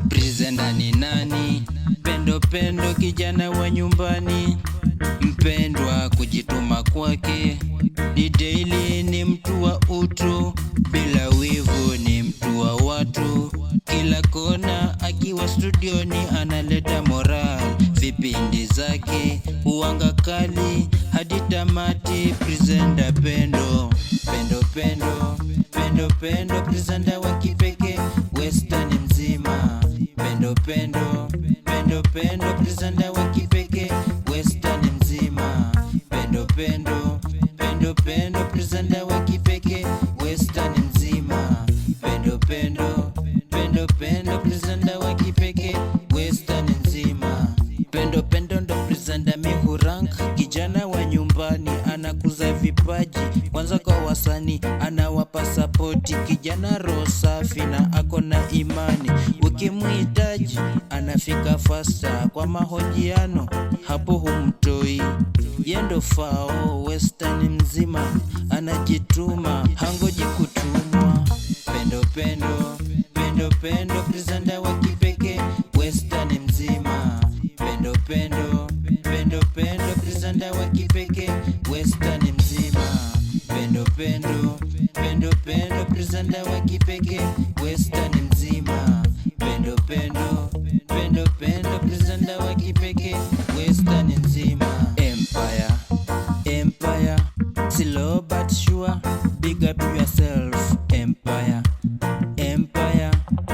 Presenter ni nani? Pendo Pendo, kijana wa nyumbani, mpendwa kujituma kwake, ni daily, ni mtu wa utu, bila wivu, ni mtu wa watu. Kila kona akiwa studioni analeta moral, vipindi zake huanga kali hadi tamati. Presenter Pendo, Pendo Pendo, Pendo Pendo, presenter wa kipekee Western mzima. Pendo Pendo, Pendo Pendo, presenter wa kipekee Western mzima. Pendo Pendo, Pendo Pendo, presenter wa kipekee Western mzima. Pendo Pendo, Pendo Pendo, presenter wa kipekee Western mzima. Pendo Pendo ndo presenter mihurank, kijana wa nyumbani, anakuza vipaji kwanza kwa wasanii, anawapa sapoti. Kijana roho safi na ako na imani, ukimuhitaji anafika fasta. Kwa mahojiano hapo humtoi, yendo fao Western mzima, anajituma hangoji kutumwa. Pendo Pendo, Pendo Pendo, presenter wa kipekee Western mzima. Pendo Pendo, Pendo Pendo, presenter wa kipekee Western mzima. Pendo Pendo, Pendo Pendo, presenter wa kipekee Western mzima. Pendo Pendo, Pendo Pendo, presenter wa kipekee Western mzima. Empire, Empire, slow but sure, big up yourself. Empire, Empire,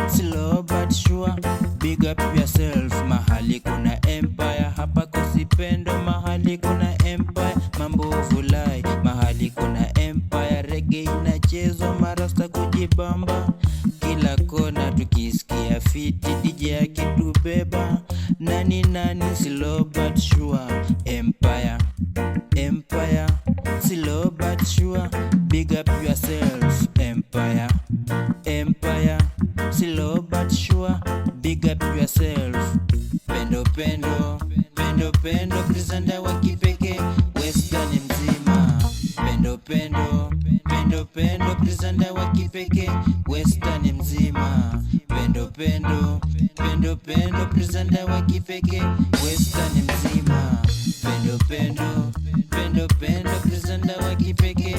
slow but sure, big up yourself. Mahali kuna empire hapa kosi Pendo, mahali kuna empire mambo vulai. Mahali kuna empire reggae inachezwa, marasta kujibamba kila kona, tukisikia fiti DJ akitubeba. Nani nani, slow but sure. Empire, Empire, slow but sure, big up yourself. Empire, Empire, slow but sure, big up yourself. Pendo Pendo, Pendo Pendo, presenter wa kipekee Western mzima. Pendo Pendo, Pendo Pendo, presenter wa kipekee Western mzima. Pendo Pendo, Pendo Pendo, presenter wa kipekee Western mzima. Pendo Pendo, Pendo Pendo, presenter wa kipekee